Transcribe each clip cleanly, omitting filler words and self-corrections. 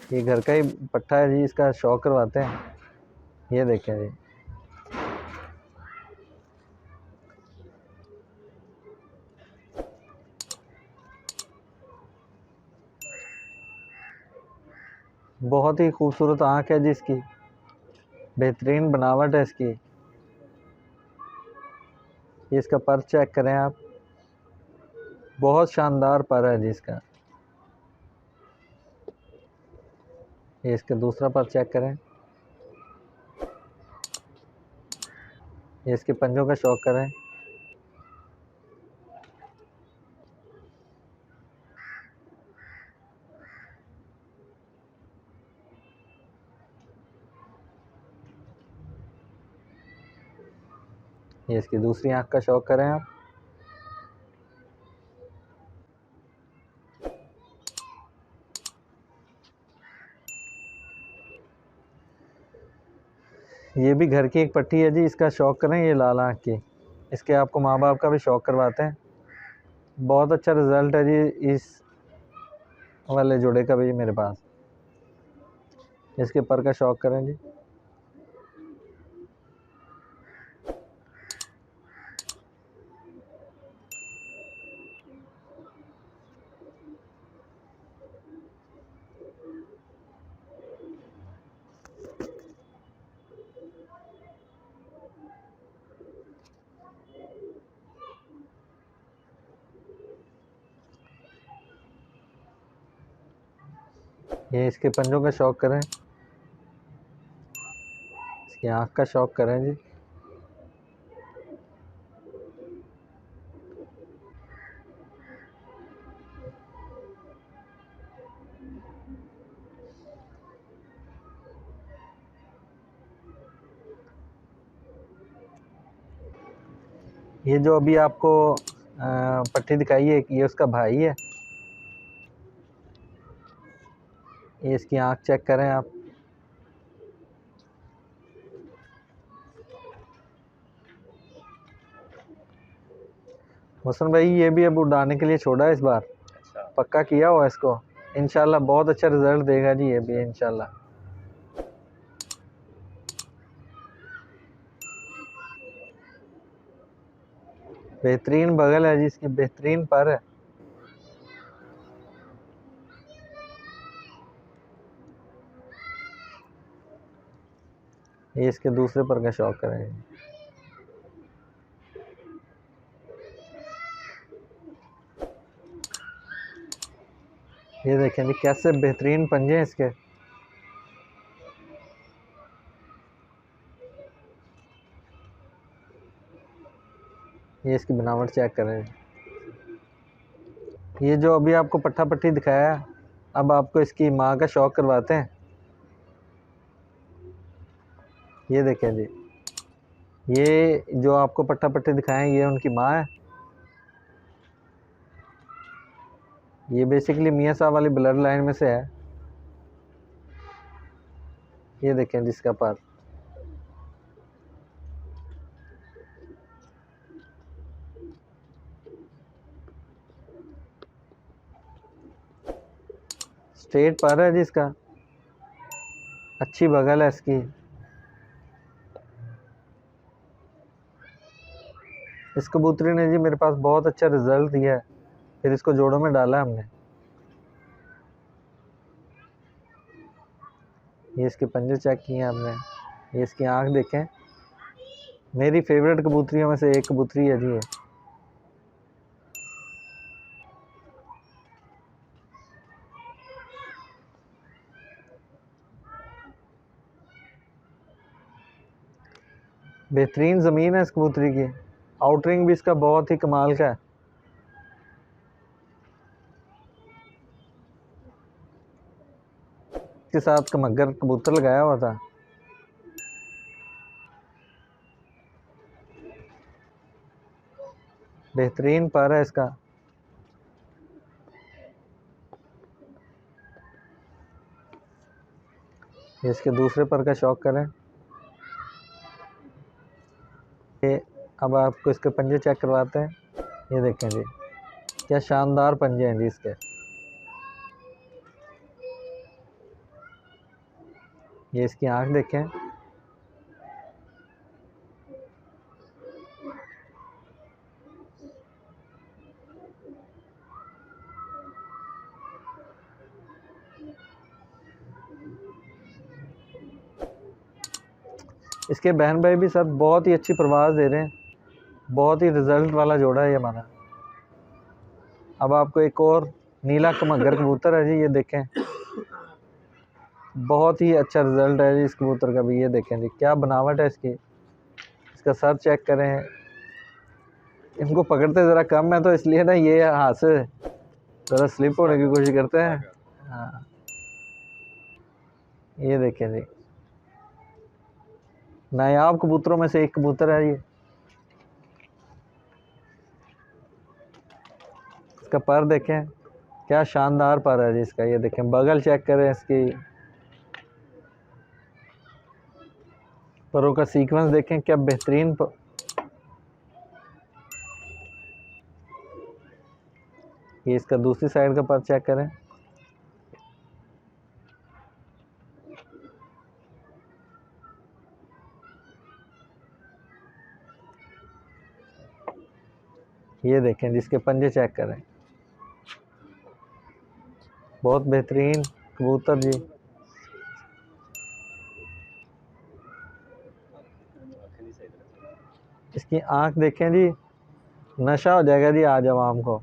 ये घर का ही पट्ठा है जी, इसका शौक करवाते हैं। ये देखें जी, बहुत ही खूबसूरत आँख है जी इसकी, बेहतरीन बनावट है इसकी। ये इसका पर चेक करें आप, बहुत शानदार पर है जी इसका। ये इसका दूसरा पर चेक करें। ये इसके पंजों का शौक करें। ये इसकी दूसरी आँख का शौक करें आप। ये भी घर की एक पट्टी है जी, इसका शौक करें। ये लाल आँख की, इसके आपको माँ बाप का भी शौक करवाते हैं। बहुत अच्छा रिज़ल्ट है जी इस वाले जोड़े का भी मेरे पास। इसके पर का शौक करें जी। ये इसके पंजों का शौक करें। इसकी आँख का शौक करें जी। ये जो अभी आपको पट्टी दिखाई है, ये उसका भाई है। ये इसकी आँख चेक करें आप। हुसन भाई ये भी अब उड़ाने के लिए छोड़ा है इस बार। अच्छा। पक्का किया हुआ इसको, इंशाल्लाह बहुत अच्छा रिजल्ट देगा जी ये भी इंशाल्लाह। बेहतरीन बगल है जी इसकी, बेहतरीन पर है। ये इसके दूसरे पर का शौक करें। ये देखें जी कैसे बेहतरीन पंजे हैं इसके। ये इसकी बनावट चेक करें। ये जो अभी आपको पट्टा पट्टी दिखाया, अब आपको इसकी माँ का शौक करवाते हैं। ये देखें जी, ये जो आपको पट्टा पट्टी दिखाएं ये उनकी माँ है। ये बेसिकली मियाँ साहब वाली ब्लड लाइन में से है। ये देखें जिसका पर, स्ट्रेट पर है जिसका, अच्छी बगल है इसकी। इस कबूतरी ने जी मेरे पास बहुत अच्छा रिजल्ट दिया है, फिर इसको जोड़ों में डाला हमने। ये इसके पंजे चेक किए हमने। ये इसकी आंख देखें, मेरी फेवरेट कबूतरियों में से एक कबूतरी है जी ये। बेहतरीन ज़मीन है इस कबूतरी की, आउटरिंग भी इसका बहुत ही कमाल का है। इसके साथ कमगर कबूतर लगाया हुआ था। बेहतरीन पर है इसका। ये इसके दूसरे पर का शौक करें। ये अब आपको इसके पंजे चेक करवाते हैं। ये देखें जी क्या शानदार पंजे हैं जी इसके। ये इसकी आँख देखें। इसके बहन भाई भी सर बहुत ही अच्छी परवाज़ दे रहे हैं, बहुत ही रिजल्ट वाला जोड़ा है ये हमारा। अब आपको एक और नीला कमगर कबूतर है जी, ये देखें, बहुत ही अच्छा रिजल्ट है जी इस कबूतर का भी। ये देखें जी क्या बनावट है इसकी, इसका सर चेक करें। इनको पकड़ते ज़रा कम है तो इसलिए ना ये हाथ से ज़रा स्लिप होने की कोशिश करते हैं। हाँ, ये देखें जी, नायाब कबूतरों में से एक कबूतर है ये। इसका पर देखें, क्या शानदार पर है जी इसका। ये देखें, बगल चेक करें इसकी, परों का सीक्वेंस देखें, क्या बेहतरीन ये इसका दूसरी साइड का पर चेक करें। ये देखें जिसके पंजे चेक करें, बहुत बेहतरीन कबूतर जी। इसकी आंख देखें जी, नशा हो जाएगा जी आज आवाम को।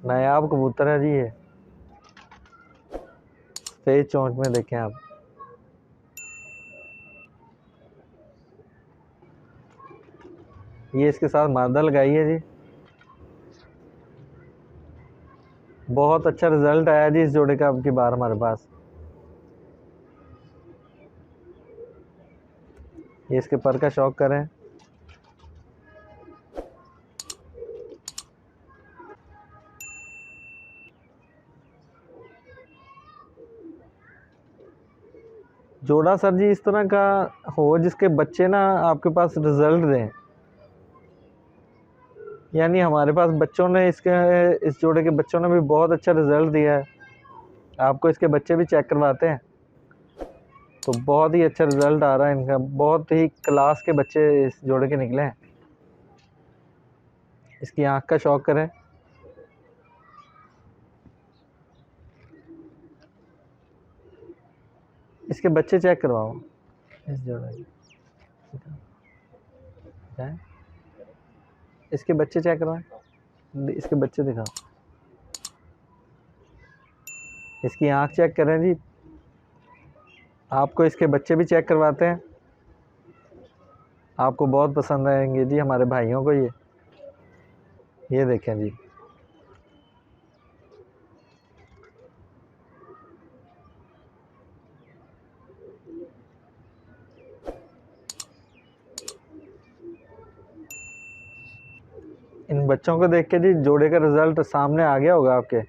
नायाब कबूतर है जी ये। तेज चोंच में देखें आप, ये इसके साथ मादा लगाई है जी। बहुत अच्छा रिजल्ट आया जी इस जोड़े का अब की बार हमारे पास। ये इसके पर का शौक करें। जोड़ा सर जी इस तरह का हो जिसके बच्चे ना आपके पास रिजल्ट दें। यानी हमारे पास बच्चों ने इस जोड़े के बच्चों ने भी बहुत अच्छा रिजल्ट दिया है। आपको इसके बच्चे भी चेक करवाते हैं तो बहुत ही अच्छा रिजल्ट आ रहा है इनका। बहुत ही क्लास के बच्चे इस जोड़े के निकले हैं। इसकी आंख का शौक करें। इसके बच्चे चेक करवाओ इस जोड़े के। इसके बच्चे चेक करवाएं, इसके बच्चे दिखाओ। इसकी आंख चेक करें जी। आपको इसके बच्चे भी चेक करवाते हैं, आपको बहुत पसंद आएंगे जी हमारे भाइयों को ये देखें जी। इन बच्चों को देख के जी जोड़े का रिजल्ट सामने आ गया होगा आपके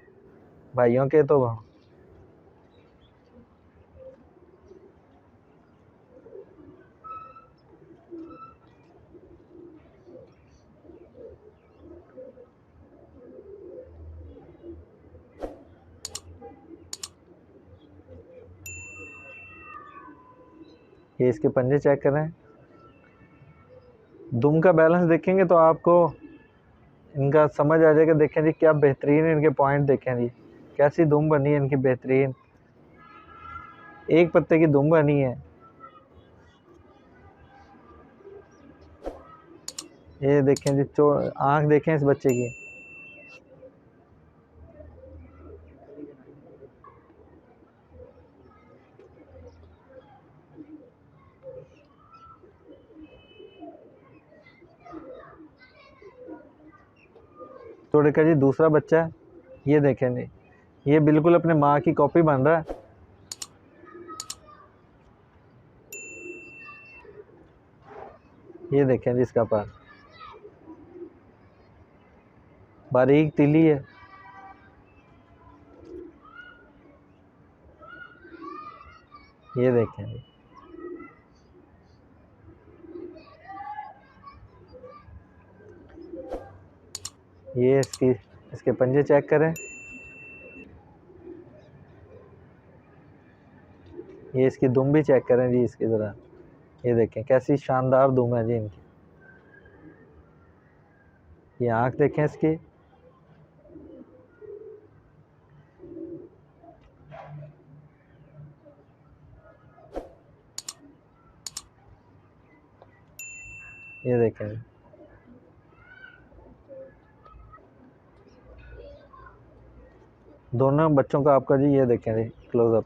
भाइयों के। तो ये इसके पंजे चेक करें। दुम का बैलेंस देखेंगे तो आपको इनका समझ आ जाएगा। देखें जी क्या बेहतरीन इनके पॉइंट देखें जी, कैसी दुम बनी है इनकी बेहतरीन, एक पत्ते की दुम बनी है। ये देखें जी आंख देखें इस बच्चे की। जोड़े का जी दूसरा बच्चा है, ये देखें जी, ये बिल्कुल अपने माँ की कॉपी बन रहा है। ये देखें जी इसका पर, बारीक तिली है। ये देखें जी, ये इसके पंजे चेक करें, ये इसकी दुम भी चेक करें जी इसकी ज़रा। ये देखें कैसी शानदार दुम है जी इनकी। ये आँख देखें इसकी, ये देखें। दोनों बच्चों का आपका जी ये देखें जी क्लोजअप।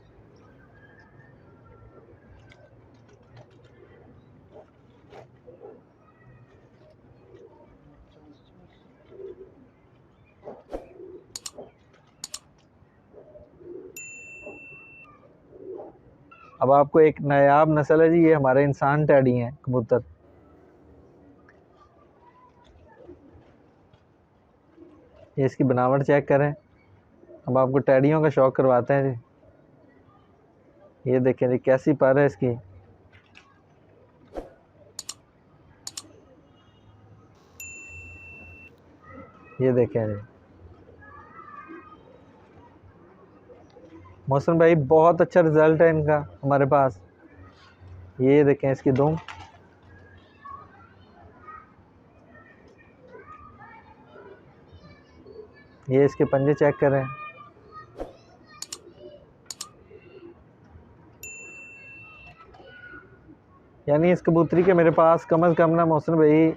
अब आपको एक नायाब नस्ल है जी, ये हमारे इंसान टैडी हैं कबूतर। ये इसकी बनावट चेक करें। अब आपको टैडियों का शौक करवाते हैं जी। ये देखें जी कैसी पर है इसकी। ये देखें जी मोहसिन भाई, बहुत अच्छा रिजल्ट है इनका हमारे पास। ये देखें इसकी दुम, ये इसके पंजे चेक करें। यानी इस कबूतरी के मेरे पास कम से कम ना मोहसिन भाई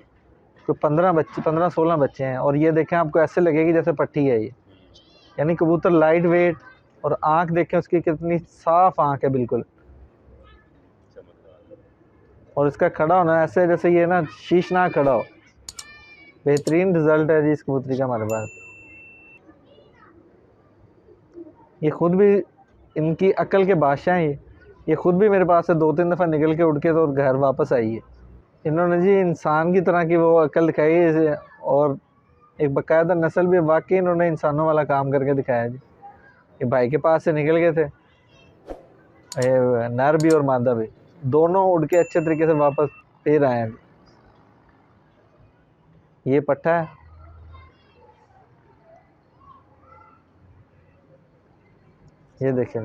तो 15-16 बच्चे हैं। और ये देखें आपको ऐसे लगेगी जैसे पट्टी है ये। यानी कबूतर लाइट वेट, और आंख देखें उसकी कितनी साफ आंख है बिल्कुल। और इसका खड़ा होना ऐसे जैसे ये ना शीशनाक खड़ा हो। बेहतरीन रिजल्ट है जी इस कबूतरी का हमारे पास। ये खुद भी इनकी अकल के बादशाह हैं। ये खुद भी मेरे पास से 2-3 दफ़ा निकल के उड़ के तो घर वापस आई है। इन्होंने जी इंसान की तरह की वो अकल दिखाई है, और एक बाकायदा नस्ल भी वाकई इन्होंने इंसानों वाला काम करके दिखाया जी। ये भाई के पास से निकल गए थे, नर भी और मादा भी, दोनों उड़ के अच्छे तरीके से वापस फिर आए हैं। ये पट्ठा है, ये देखें।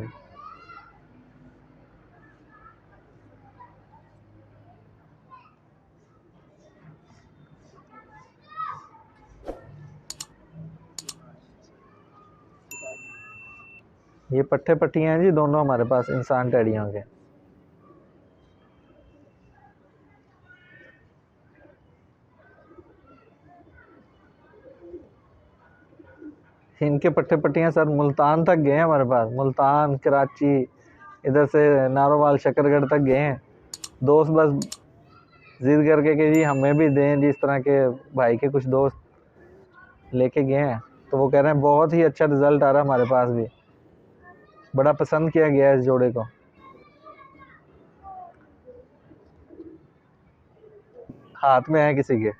ये पट्ठे पट्टियाँ हैं जी दोनों हमारे पास इंसान टैडियों के। इनके पट्टे पट्टियाँ सर मुल्तान तक गए हैं हमारे पास, मुल्तान, कराची, इधर से नारोवाल, शकरगढ़ तक गए हैं। दोस्त बस जिद करके कि जी हमें भी दें, जिस तरह के भाई के कुछ दोस्त लेके गए हैं, तो वो कह रहे हैं बहुत ही अच्छा रिजल्ट आ रहा है हमारे पास भी, बड़ा पसंद किया गया है इस जोड़े को। हाथ में है किसी के।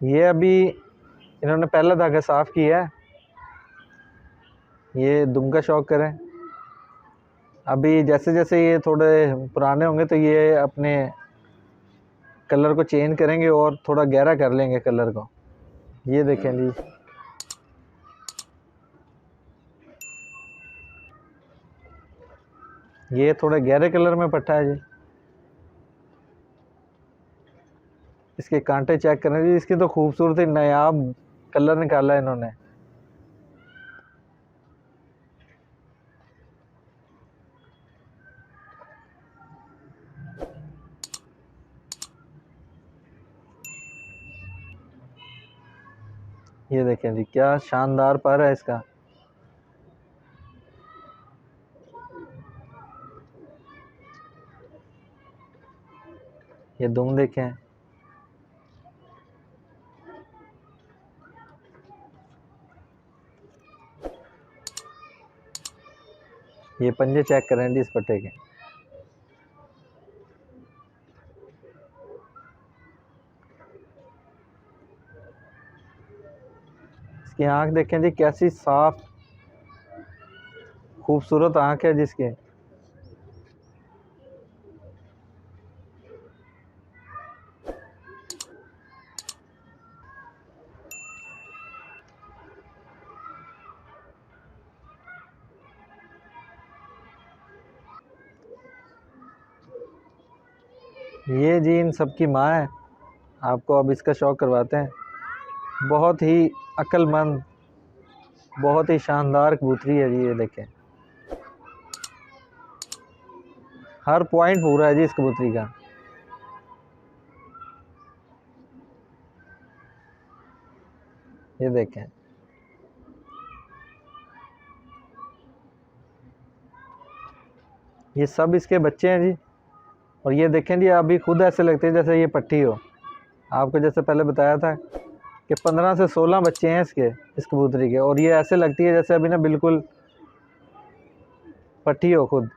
ये अभी इन्होंने पहला धागा साफ किया है। ये दुम का शौक करें। अभी जैसे जैसे ये थोड़े पुराने होंगे तो ये अपने कलर को चेंज करेंगे और थोड़ा गहरा कर लेंगे कलर को। ये देखें जी, ये थोड़े गहरे कलर में पट्टा है जी। इसके कांटे चेक करें जी, इसकी तो खूबसूरती नायाब कलर निकाला है इन्होंने। ये देखें जी क्या शानदार पर है इसका। ये दुम देखें, ये पंजे चेक करें जी इस पट्टे के। इसकी आंख देखें जी कैसी साफ खूबसूरत आँख है जिसके। ये जी इन सब की माँ है। आपको अब इसका शौक करवाते हैं। बहुत ही अक्लमंद, बहुत ही शानदार कबूतरी है जी। ये देखें, हर पॉइंट पूरा है जी इस कबूतरी का। ये देखें, ये सब इसके बच्चे हैं जी। और ये देखें जी, अभी खुद ऐसे लगते हैं जैसे ये पट्टी हो। आपको जैसे पहले बताया था कि 15 से 16 बच्चे हैं इसके, इस कबूतरी के, और ये ऐसे लगती है जैसे अभी ना बिल्कुल पट्टी हो खुद।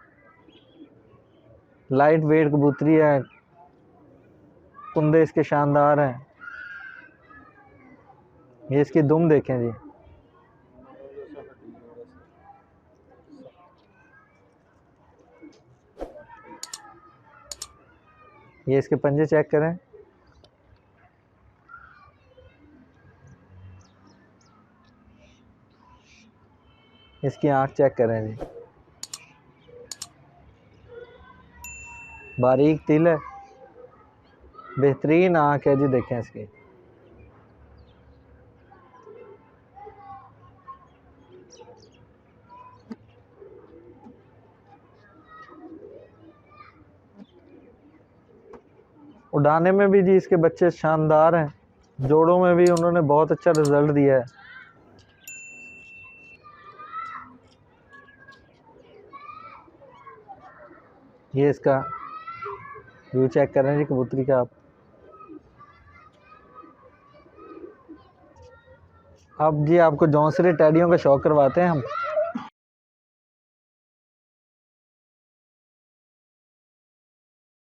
लाइट वेट कबूतरी है, कुंदे इसके शानदार हैं। ये इसकी दुम देखें जी। ये इसके पंजे चेक करें। इसकी आँख चेक करें जी, बारीक तिल है, बेहतरीन आँख है जी। देखें इसकी। उड़ाने में भी जी इसके बच्चे शानदार हैं। जोड़ों में भी उन्होंने बहुत अच्छा रिजल्ट दिया है। ये इसका व्यू चेक करें जी कबूतरी का आप। अब जी आपको जौनसरी टैडियों का शौक करवाते हैं हम।